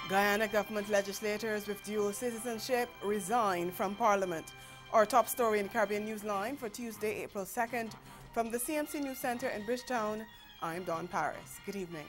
Guyana government legislators with dual citizenship resign from Parliament. Our top story in Caribbean Newsline for Tuesday, April 2nd. From the CMC News Centre in Bridgetown, I'm Dawn Paris. Good evening.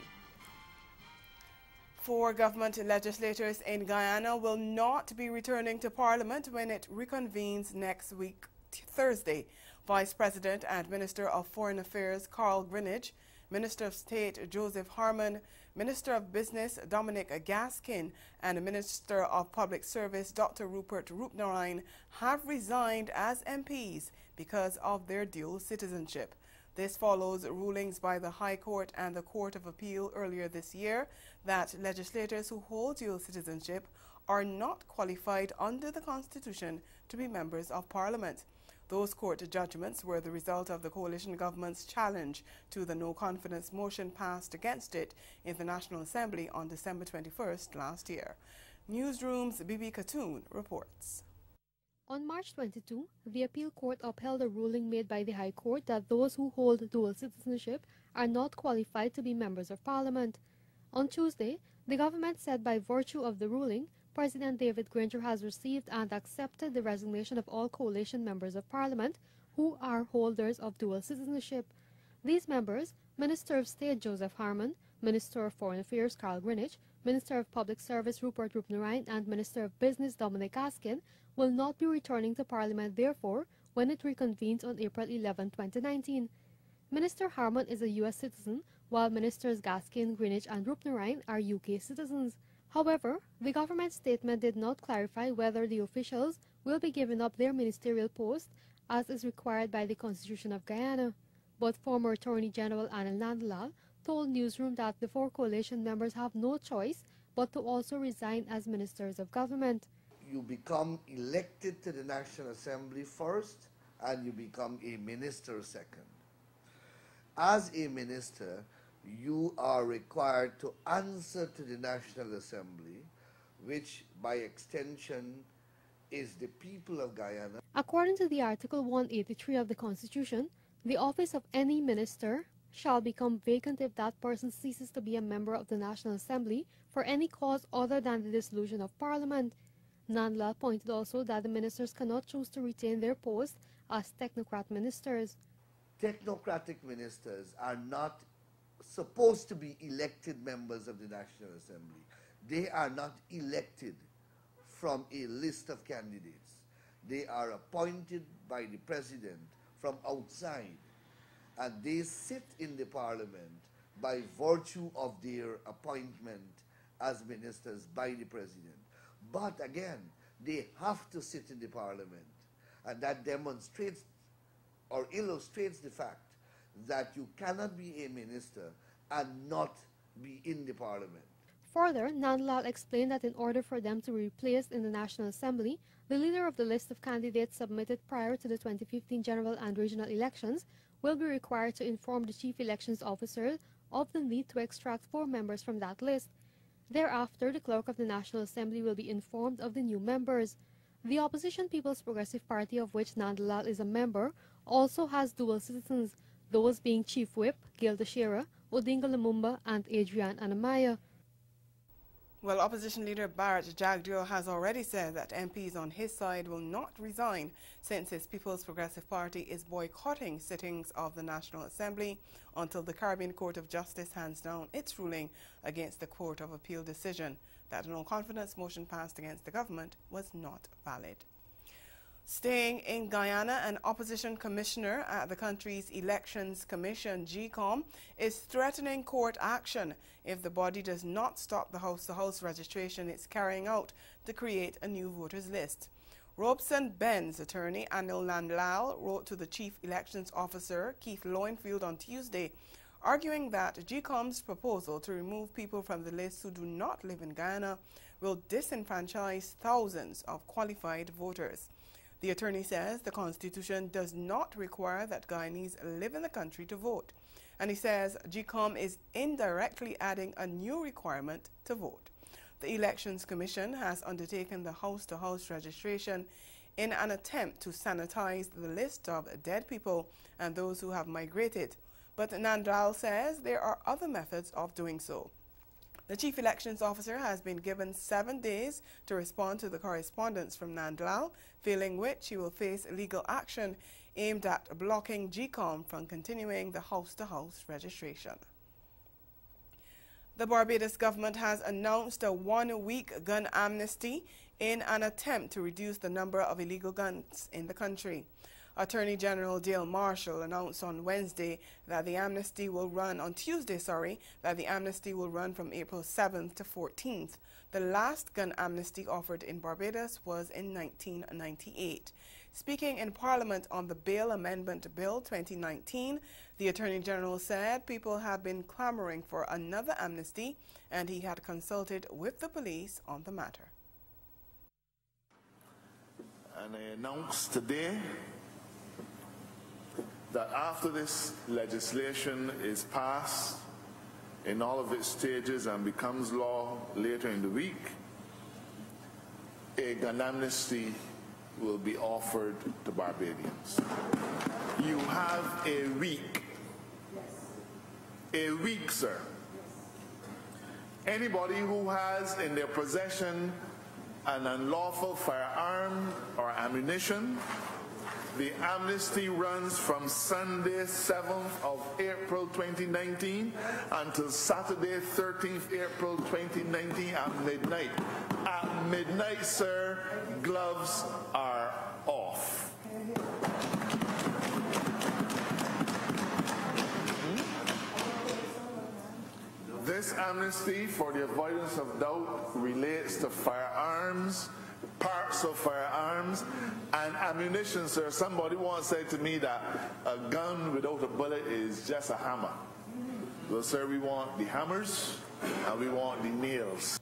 4 government legislators in Guyana will not be returning to Parliament when it reconvenes next week, Thursday. Vice President and Minister of Foreign Affairs Carl Greenidge, Minister of State Joseph Harmon, Minister of Business Dominic Gaskin, and Minister of Public Service Dr. Rupert Roopnarine have resigned as MPs because of their dual citizenship. This follows rulings by the High Court and the Court of Appeal earlier this year that legislators who hold dual citizenship are not qualified under the Constitution to be members of Parliament. Those court judgments were the result of the coalition government's challenge to the no-confidence motion passed against it in the National Assembly on December 21st last year. Newsroom's Bibi Katoon reports. On March 22, the appeal court upheld a ruling made by the High Court that those who hold dual citizenship are not qualified to be members of Parliament. On Tuesday, the government said by virtue of the ruling, President David Granger has received and accepted the resignation of all coalition members of Parliament who are holders of dual citizenship. These members, Minister of State Joseph Harmon, Minister of Foreign Affairs Carl Greenidge, Minister of Public Service Rupert Roopnarine, and Minister of Business Dominic Gaskin, will not be returning to Parliament, therefore, when it reconvenes on April 11, 2019. Minister Harmon is a U.S. citizen, while Ministers Gaskin, Greenidge, and Roopnarine are UK citizens. However, the government statement did not clarify whether the officials will be giving up their ministerial post as is required by the Constitution of Guyana. But former Attorney General Anil Nandlall told Newsroom that the 4 coalition members have no choice but to also resign as ministers of government. You become elected to the National Assembly first and you become a minister second. As a minister, you are required to answer to the National Assembly, which by extension is the people of Guyana. According to the Article 183 of the Constitution, the office of any minister shall become vacant if that person ceases to be a member of the National Assembly for any cause other than the dissolution of Parliament. Nandlall pointed also that the ministers cannot choose to retain their post as technocrat ministers. Technocratic ministers are not supposed to be elected members of the National Assembly. They are not elected from a list of candidates. They are appointed by the president from outside, and they sit in the Parliament by virtue of their appointment as ministers by the president. But again, they have to sit in the Parliament, and that demonstrates or illustrates the fact that you cannot be a minister and not be in the Parliament. Further, Nandlall explained that in order for them to be replaced in the National Assembly, the leader of the list of candidates submitted prior to the 2015 general and regional elections will be required to inform the Chief Elections Officer of the need to extract 4 members from that list. Thereafter, the Clerk of the National Assembly will be informed of the new members. The opposition People's Progressive Party, of which Nandlall is a member, also has dual citizens, those being Chief Whip Gilda Shearer, Odinga Lumumba, and Adrian Anamaya. Well, opposition leader Barrett Jagdeo has already said that MPs on his side will not resign since his People's Progressive Party is boycotting sittings of the National Assembly until the Caribbean Court of Justice hands down its ruling against the Court of Appeal decision that a no-confidence motion passed against the government was not valid. Staying in Guyana, an opposition commissioner at the country's Elections Commission, GCOM, is threatening court action if the body does not stop the house-to-house registration it's carrying out to create a new voters list. Robson Ben's attorney, Anil Nandlall, wrote to the Chief Elections Officer, Keith Lowenfield, on Tuesday, arguing that GCOM's proposal to remove people from the list who do not live in Guyana will disenfranchise thousands of qualified voters. The attorney says the Constitution does not require that Guyanese live in the country to vote, and he says GCOM is indirectly adding a new requirement to vote. The Elections Commission has undertaken the house-to-house registration in an attempt to sanitize the list of dead people and those who have migrated, but Nandlall says there are other methods of doing so. The Chief Elections Officer has been given 7 days to respond to the correspondence from Nandlal, failing which he will face legal action aimed at blocking GCOM from continuing the house-to-house registration. The Barbados government has announced a 1-week gun amnesty in an attempt to reduce the number of illegal guns in the country. Attorney General Dale Marshall announced on Tuesday that the amnesty will run from April 7th to 14th. The last gun amnesty offered in Barbados was in 1998. Speaking in Parliament on the Bail Amendment Bill 2019, the Attorney General said people have been clamoring for another amnesty and he had consulted with the police on the matter. And I announced today that after this legislation is passed in all of its stages and becomes law later in the week, a gun amnesty will be offered to Barbadians. You have a week. A week, sir. Anybody who has in their possession an unlawful firearm or ammunition, the amnesty runs from Sunday, 7th of April 2019 until Saturday, 13th April 2019 at midnight. At midnight, sir, gloves are off. This amnesty, for the avoidance of doubt, relates to firearms, parts of firearms, and ammunition, sir. Somebody once said to me that a gun without a bullet is just a hammer. Well, sir, we want the hammers and we want the nails.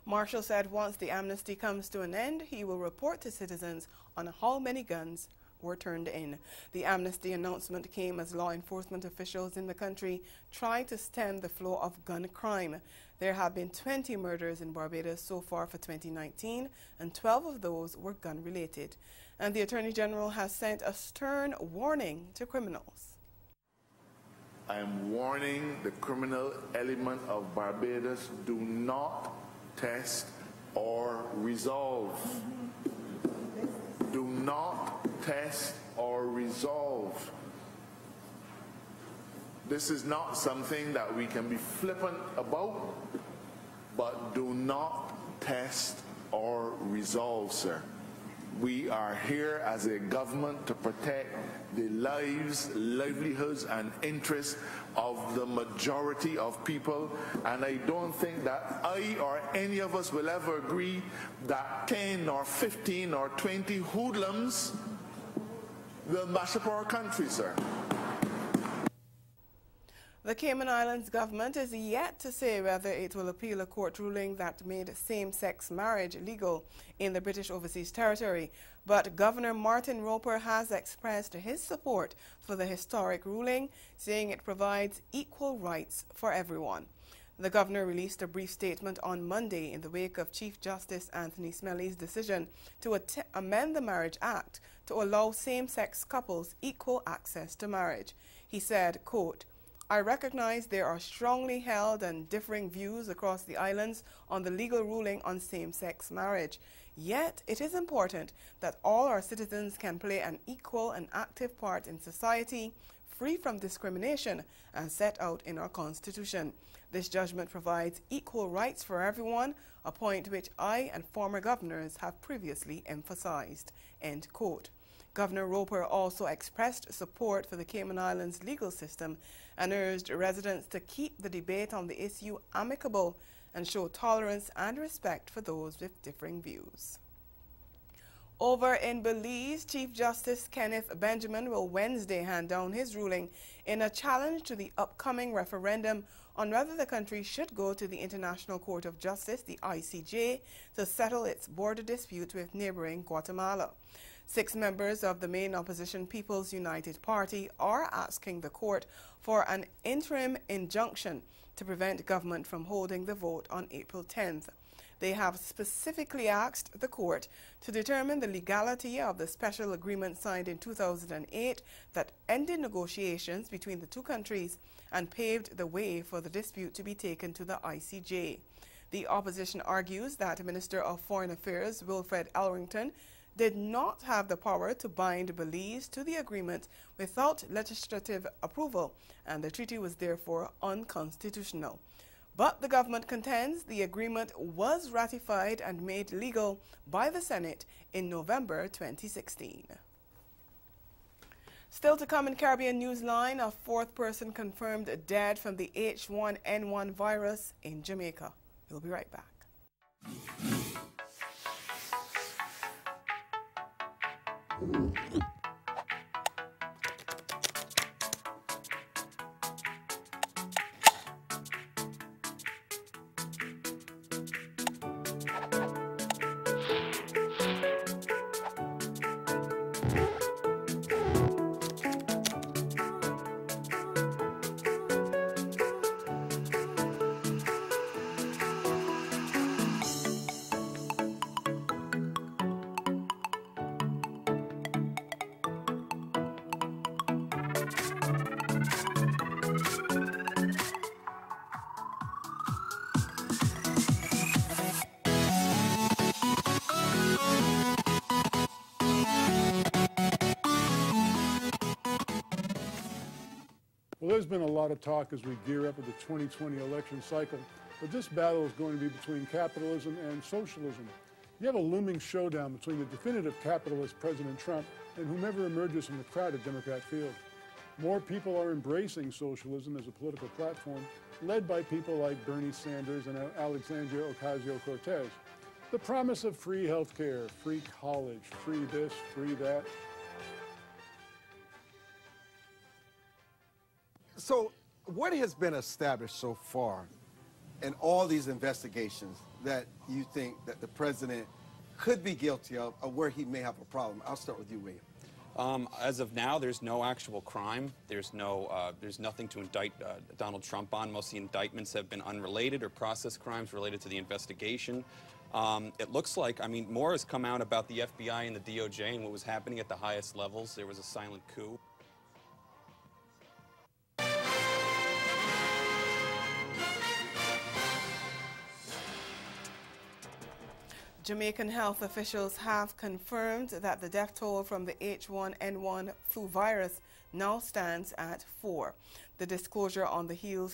Marshall said once the amnesty comes to an end, he will report to citizens on how many guns were turned in. The amnesty announcement came as law enforcement officials in the country tried to stem the flow of gun crime. There have been 20 murders in Barbados so far for 2019, and 12 of those were gun-related. And the Attorney General has sent a stern warning to criminals. I am warning the criminal element of Barbados, do not test or resolve. Do not test or resolve. This is not something that we can be flippant about, but do not test or resolve, sir. We are here as a government to protect the lives, livelihoods, and interests of the majority of people, and I don't think that I or any of us will ever agree that 10 or 15 or 20 hoodlums will mash up our country, sir. The Cayman Islands government is yet to say whether it will appeal a court ruling that made same-sex marriage legal in the British Overseas Territory, but Governor Martin Roper has expressed his support for the historic ruling, saying it provides equal rights for everyone. The governor released a brief statement on Monday in the wake of Chief Justice Anthony Smelly's decision to amend the Marriage Act to allow same-sex couples equal access to marriage. He said, quote, "I recognize there are strongly held and differing views across the islands on the legal ruling on same-sex marriage. Yet, it is important that all our citizens can play an equal and active part in society, free from discrimination, as set out in our Constitution. This judgment provides equal rights for everyone, a point which I and former governors have previously emphasized." End quote. Governor Roper also expressed support for the Cayman Islands legal system and urged residents to keep the debate on the issue amicable and show tolerance and respect for those with differing views. Over in Belize, Chief Justice Kenneth Benjamin will Wednesday hand down his ruling in a challenge to the upcoming referendum on whether the country should go to the International Court of Justice, the ICJ, to settle its border dispute with neighboring Guatemala. 6 members of the main opposition People's United Party are asking the court for an interim injunction to prevent government from holding the vote on April 10th. They have specifically asked the court to determine the legality of the special agreement signed in 2008 that ended negotiations between the two countries and paved the way for the dispute to be taken to the ICJ. The opposition argues that Minister of Foreign Affairs Wilfred Elrington did not have the power to bind Belize to the agreement without legislative approval, and the treaty was therefore unconstitutional. But the government contends the agreement was ratified and made legal by the Senate in November 2016. Still to come in Caribbean Newsline, a fourth person confirmed dead from the H1N1 virus in Jamaica. We'll be right back. Well, there's been a lot of talk as we gear up to the 2020 election cycle, but this battle is going to be between capitalism and socialism. You have a looming showdown between the definitive capitalist President Trump and whomever emerges from the crowded Democrat field. More people are embracing socialism as a political platform, led by people like Bernie Sanders and Alexandria Ocasio-Cortez. The promise of free health care, free college, free this, free that. So what has been established so far in all these investigations that you think that the president could be guilty of, or where he may have a problem? I'll start with you, William. As of now, there's no actual crime. There's nothing to indict Donald Trump on. Most of the indictments have been unrelated or process crimes related to the investigation. It looks like, I mean, more has come out about the FBI and the DOJ and what was happening at the highest levels. There was a silent coup. Jamaican health officials have confirmed that the death toll from the H1N1 flu virus now stands at 4. The disclosure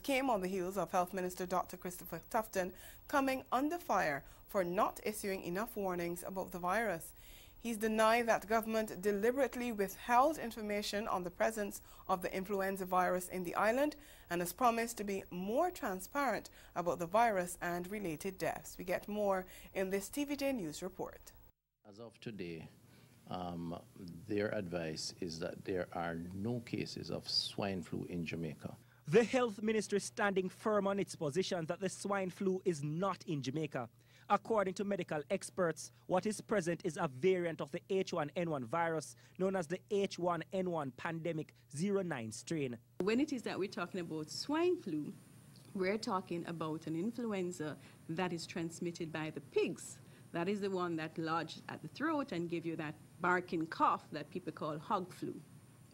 came on the heels of Health Minister Dr. Christopher Tufton coming under fire for not issuing enough warnings about the virus. He's denied that the government deliberately withheld information on the presence of the influenza virus in the island and has promised to be more transparent about the virus and related deaths. We get more in this TVJ News report. As of today, their advice is that there are no cases of swine flu in Jamaica. The health ministry is standing firm on its position that the swine flu is not in Jamaica. According to medical experts, what is present is a variant of the H1N1 virus known as the H1N1 pandemic 09 strain. When it is that we're talking about swine flu, we're talking about an influenza that is transmitted by the pigs. That is the one that lodges at the throat and give you that barking cough that people call hog flu.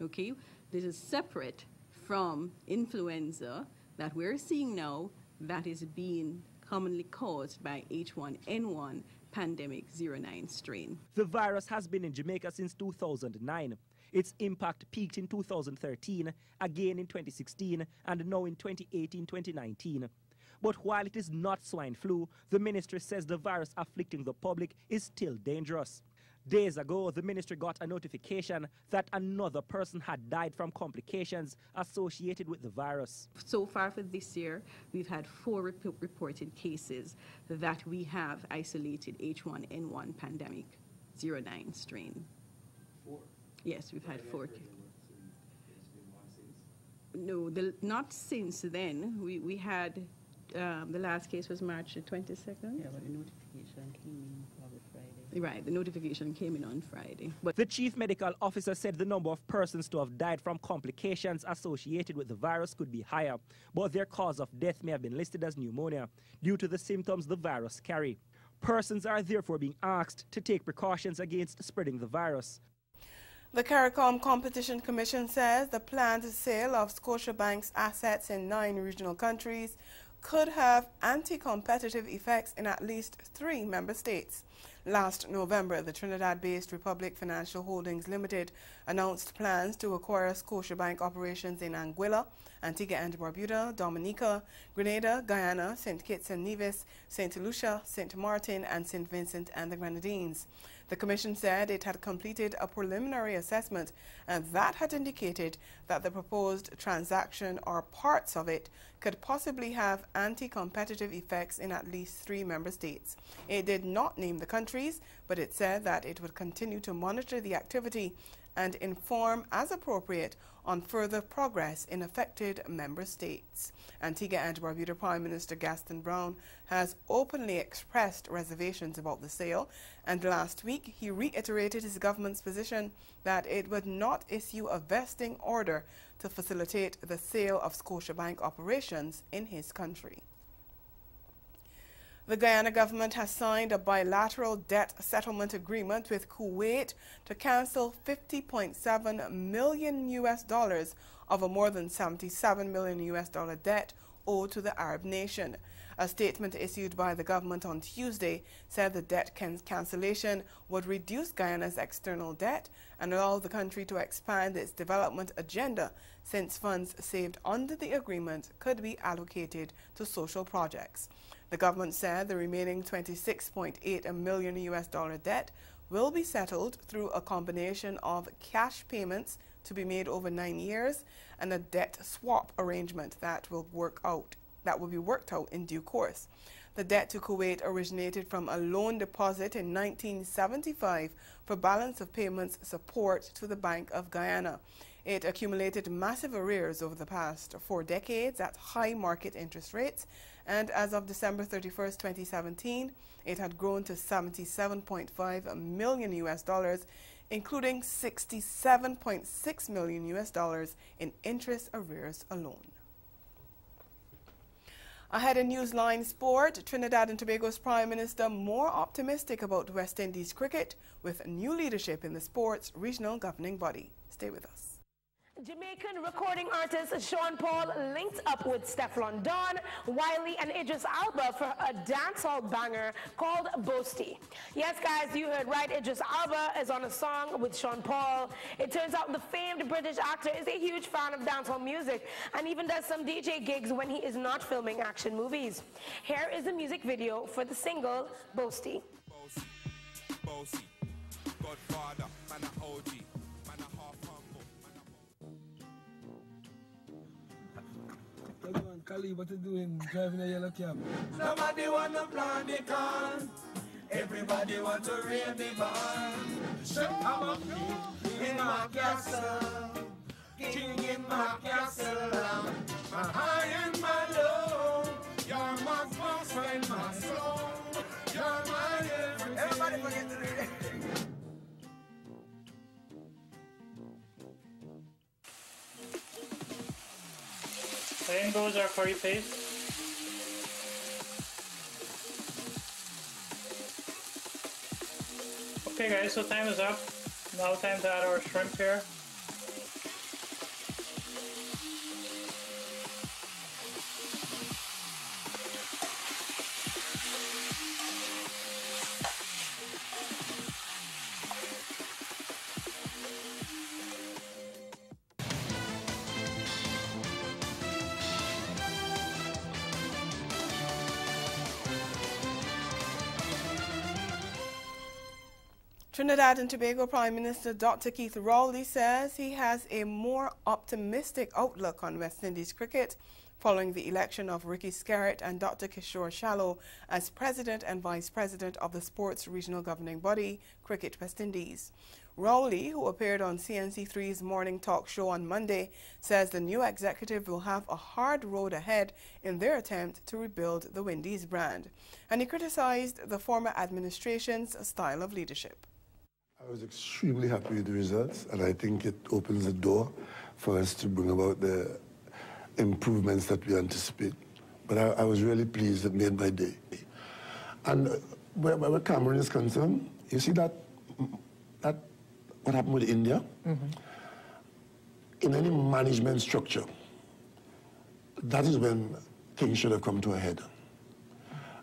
Okay? This is separate from influenza that we're seeing now that is being commonly caused by H1N1 pandemic 09 strain. The virus has been in Jamaica since 2009. Its impact peaked in 2013, again in 2016, and now in 2018-2019. But while it is not swine flu, the ministry says the virus afflicting the public is still dangerous. Days ago, the ministry got a notification that another person had died from complications associated with the virus. So far for this year, we've had 4 reported cases that we have isolated H1N1 pandemic 09 strain. 4? Yes, we've had 4. No, not since then. We had, the last case was March the 22nd. Yeah, but the notification came in probably Friday. Right, the notification came in on Friday. But the chief medical officer said the number of persons to have died from complications associated with the virus could be higher, but their cause of death may have been listed as pneumonia due to the symptoms the virus carry. Persons are therefore being asked to take precautions against spreading the virus. The CARICOM Competition Commission says the planned sale of Scotiabank's assets in 9 regional countries could have anti-competitive effects in at least 3 member states. Last November, the Trinidad-based Republic Financial Holdings Limited announced plans to acquire Scotiabank operations in Anguilla, Antigua and Barbuda, Dominica, Grenada, Guyana, St. Kitts and Nevis, St. Lucia, St. Martin, and St. Vincent and the Grenadines. The Commission said it had completed a preliminary assessment and that had indicated that the proposed transaction or parts of it could possibly have anti-competitive effects in at least 3 member states. It did not name the countries, but it said that it would continue to monitor the activity and inform as appropriate on further progress in affected member states. Antigua and Barbuda Prime Minister Gaston Brown has openly expressed reservations about the sale, and last week he reiterated his government's position that it would not issue a vesting order to facilitate the sale of Scotiabank operations in his country. The Guyana government has signed a bilateral debt settlement agreement with Kuwait to cancel $50.7 million of a more than $77 million debt owed to the Arab nation. A statement issued by the government on Tuesday said the debt cancellation would reduce Guyana's external debt and allow the country to expand its development agenda, since funds saved under the agreement could be allocated to social projects. The government said the remaining $26.8 million debt will be settled through a combination of cash payments to be made over 9 years and a debt swap arrangement that will be worked out in due course. The debt to Kuwait originated from a loan deposit in 1975 for balance of payments support to the Bank of Guyana. It accumulated massive arrears over the past 4 decades at high market interest rates, and as of December 31st, 2017, it had grown to $77.5 million, including $67.6 million in interest arrears alone. Ahead in Newsline Sport, Trinidad and Tobago's Prime Minister more optimistic about West Indies cricket with new leadership in the sport's regional governing body. Stay with us. Jamaican recording artist Sean Paul linked up with Stefflon Don, Wiley, and Idris Elba for a dancehall banger called Boasty. Yes, guys, you heard right. Idris Elba is on a song with Sean Paul. It turns out the famed British actor is a huge fan of dancehall music and even does some DJ gigs when he is not filming action movies. Here is the music video for the single Boasty. Boasty, Boasty, Godfather, man a OG. Khalid, what you doing driving a yellow cab? Nobody want to plan the con. Everybody want to raid the barn. So come up in my castle, king in my castle. My high and my low, you're my boss and my soul. You're my everything. Everybody forget to read it. Rainbows are curry paste. Okay guys, so time is up. Now time to add our shrimp here. Trinidad and Tobago Prime Minister Dr. Keith Rowley says he has a more optimistic outlook on West Indies cricket following the election of Ricky Skerritt and Dr. Kishore Shallow as President and Vice President of the sports regional governing body, Cricket West Indies. Rowley, who appeared on CNC3's morning talk show on Monday, says the new executive will have a hard road ahead in their attempt to rebuild the Windies brand. And he criticized the former administration's style of leadership. I was extremely happy with the results, and I think it opens the door for us to bring about the improvements that we anticipate. But I was really pleased. It made my day. And where Cameroon is concerned, you see that what happened with India? In any management structure, that is when things should have come to a head.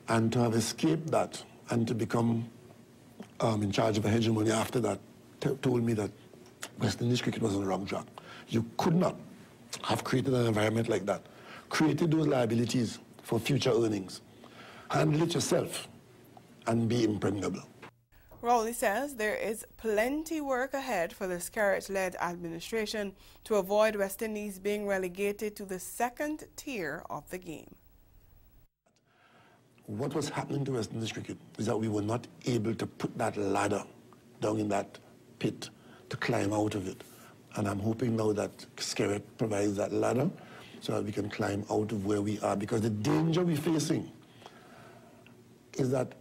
And to have escaped that and to become in charge of a hegemony after that told me that West Indies cricket was on the wrong track. You could not have created an environment like that, created those liabilities for future earnings, handle it yourself, and be impregnable. Rowley says there is plenty work ahead for the Skerritt-led administration to avoid West Indies being relegated to the second tier of the game. What was happening to West Indies cricket is that we were not able to put that ladder down in that pit to climb out of it. And I'm hoping now that Skerritt provides that ladder so that we can climb out of where we are. Because the danger we're facing is that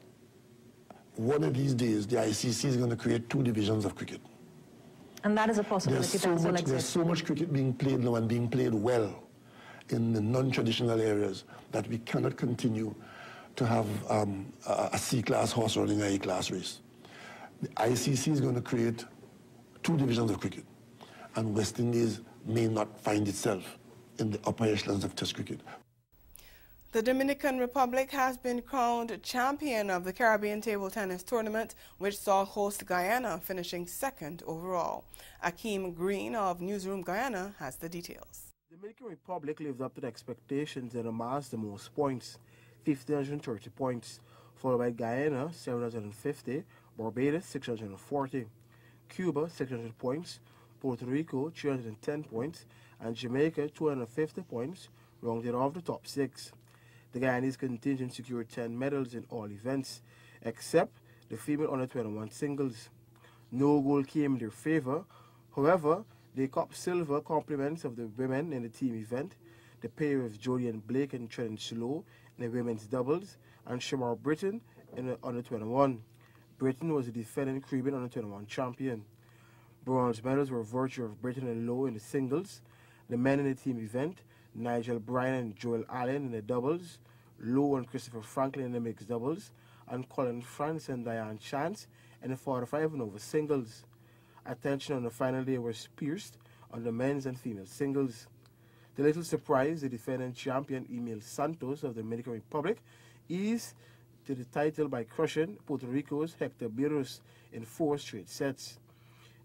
one of these days, the ICC is going to create 2 divisions of cricket. And that is a possibility that still exists. There's so much cricket being played now and being played well in the non-traditional areas that we cannot continue to have a C-class horse running an A-class race. The ICC is going to create 2 divisions of cricket, and West Indies may not find itself in the upper echelons of Test cricket. The Dominican Republic has been crowned champion of the Caribbean Table Tennis Tournament, which saw host Guyana finishing second overall. Akeem Green of Newsroom Guyana has the details. The Dominican Republic lived up to the expectations and amassed the most points, 1,530 points, followed by Guyana, 750, Barbados, 640, Cuba, 600 points, Puerto Rico, 310 points, and Jamaica, 250 points, rounded off the top 6. The Guyanese contingent secured 10 medals in all events, except the female under-21 singles. No goal came in their favor. However, they copped silver compliments of the women in the team event, the pair of Jodian Blake and Trenton Slow in the women's doubles, and Shamar Britton in the under-21. Britain was the defending Caribbean under-21 champion. Bronze medals were virtue of Britton and Lowe in the singles, the men in the team event, Nigel Bryan and Joel Allen in the doubles, Lowe and Christopher Franklin in the mixed doubles, and Colin France and Diane Chance in the 45 and over singles. Attention on the final day was pierced on the men's and female singles. To little surprise, the defending champion Emil Santos of the Dominican Republic eased to the title by crushing Puerto Rico's Hector Berrios in 4 straight sets.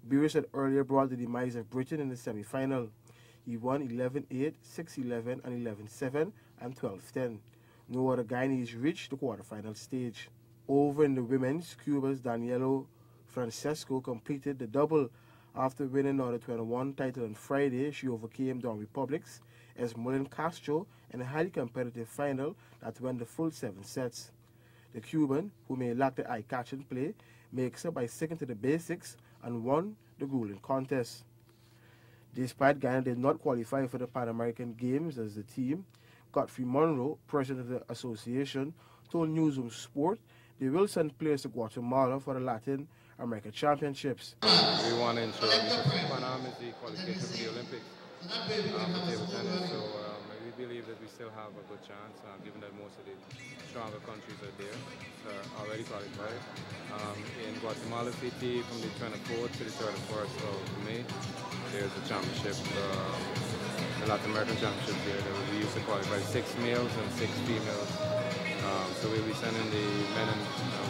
Berrios had earlier brought the demise of Britain in the semi-final. He won 11-8, 6-11, and 11-7, and 12-10. No other Guyanese reached the quarterfinal stage. Over in the women's, Cuba's Daniela Francesco completed the double. After winning the under-21 title on Friday, she overcame Don Republic's Esmeralda Castro in a highly competitive final that went the full 7 sets. The Cuban, who may lack the eye-catching play, makes up by sticking to the basics and won the grueling contest. Despite Guyana did not qualify for the Pan American Games as the team, Godfrey Monroe, president of the association, told Newsroom Sport they will send players to Guatemala for the Latin American Championships. We want to ensure because Pan Am is the qualification for the Olympics for table tennis, so we believe that we still have a good chance, given that most of the stronger countries are there, already qualified. In Guatemala City, from the 24th to the 31st of May, there's a championship, the Latin American Championship there. We used to qualify 6 males and 6 females. So we'll be sending the men and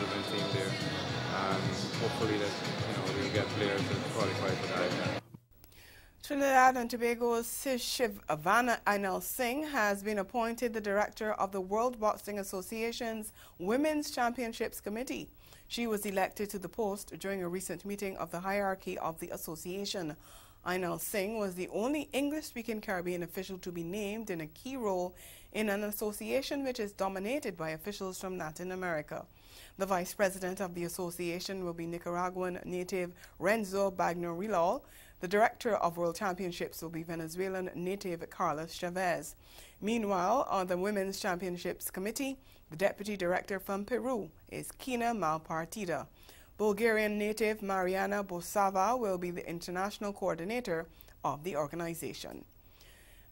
women team there, and hopefully that we'll get players that qualify for that. Trinidad and Tobago's Shivana Ainal Singh has been appointed the director of the World Boxing Association's Women's Championships Committee. She was elected to the post during a recent meeting of the hierarchy of the association. Ainal Singh was the only English-speaking Caribbean official to be named in a key role in an association which is dominated by officials from Latin America. The vice president of the association will be Nicaraguan native Renzo Bagno-Rilal. The director of World Championships will be Venezuelan native Carlos Chavez. Meanwhile, on the Women's Championships Committee, the deputy director from Peru is Kina Malpartida. Bulgarian native Mariana Bosava will be the international coordinator of the organization.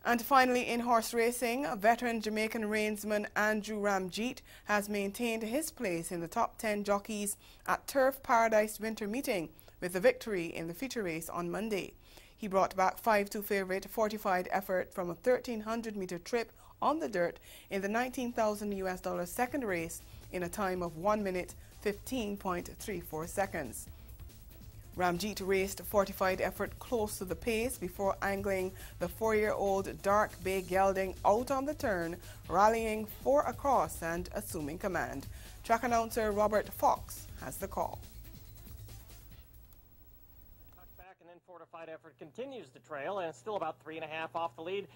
And finally, in horse racing, veteran Jamaican reinsman Andrew Ramjeet has maintained his place in the top 10 jockeys at Turf Paradise Winter Meeting with a victory in the feature race on Monday. He brought back 5-2 favourite Fortified Effort from a 1,300-metre trip on the dirt in the $19,000 second race in a time of 1 minute 15.34 seconds. Ramjeet raced Fortified Effort close to the pace before angling the 4-year-old Dark Bay Gelding out on the turn, rallying 4 across and assuming command. Track announcer Robert Fox has the call. Back and then Fortified Effort continues the trail and it's still about 3.5 off the lead.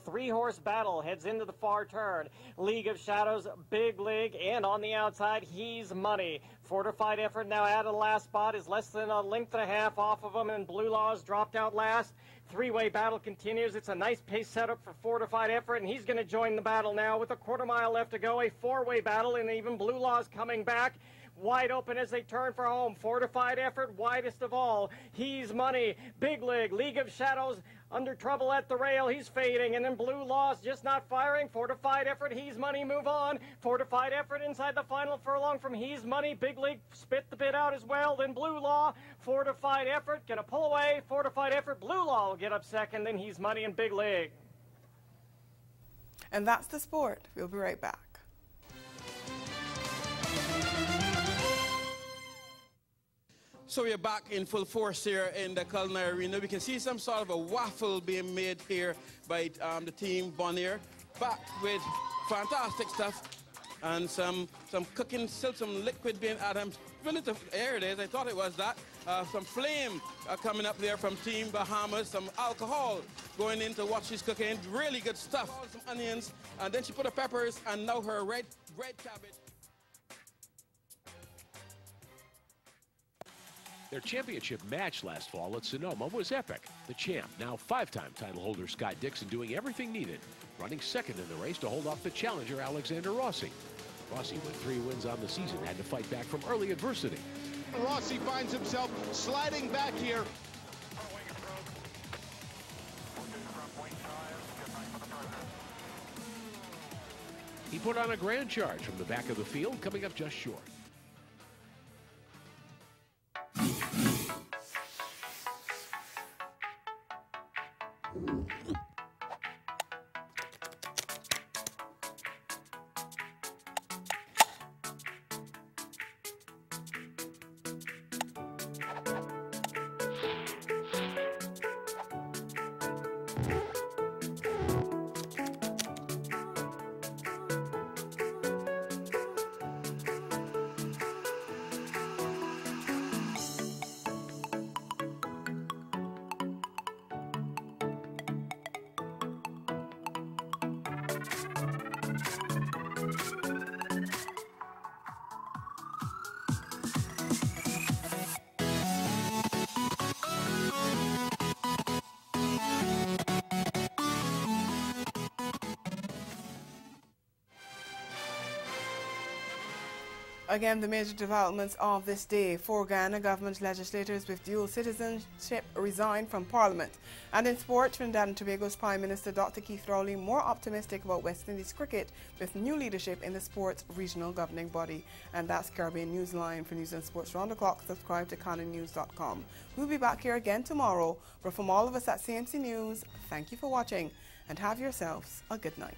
3-horse battle heads into the far turn. League of Shadows, Big League, and on the outside, He's Money. Fortified Effort now out of the last spot is less than 1.5 lengths off of them, and Blue Laws dropped out last. 3-way battle continues. It's a nice pace setup for Fortified Effort, and he's going to join the battle now with a 1/4 mile left to go. A 4-way battle, and even Blue Laws coming back. Wide open as they turn for home. Fortified Effort, widest of all. He's Money. Big League of Shadows, under trouble at the rail. He's fading. And then Blue Laws just not firing. Fortified Effort, He's Money, move on. Fortified Effort inside the final furlong from He's Money. Big League spit the bit out as well. Then Blue Law, Fortified Effort, gonna pull away. Fortified Effort, Blue Law will get up second. Then He's Money and Big League. And that's the sport. We'll be right back. So we're back in full force here in the culinary arena. We can see some sort of a waffle being made here by the team Bonnier. Back with fantastic stuff and some cooking, still some liquid being added. There it is, I thought it was that. Some flame coming up there from Team Bahamas, some alcohol going into what she's cooking. Really good stuff. Some onions, and then she put her peppers and now her red cabbage. Their championship match last fall at Sonoma was epic. The champ, now 5-time title holder Scott Dixon, doing everything needed, running second in the race to hold off the challenger Alexander Rossi. Rossi, with 3 wins on the season, had to fight back from early adversity. Rossi finds himself sliding back here. He put on a grand charge from the back of the field, coming up just short. Again, the major developments of this day. 4 Ghana government legislators with dual citizenship resigned from Parliament. And in sport, Trinidad and Tobago's Prime Minister Dr. Keith Rowley more optimistic about West Indies cricket with new leadership in the sport's regional governing body. And that's Caribbean Newsline. For news and sports round the clock, subscribe to CanonNews.com. We'll be back here again tomorrow. But from all of us at CMC News, thank you for watching and have yourselves a good night.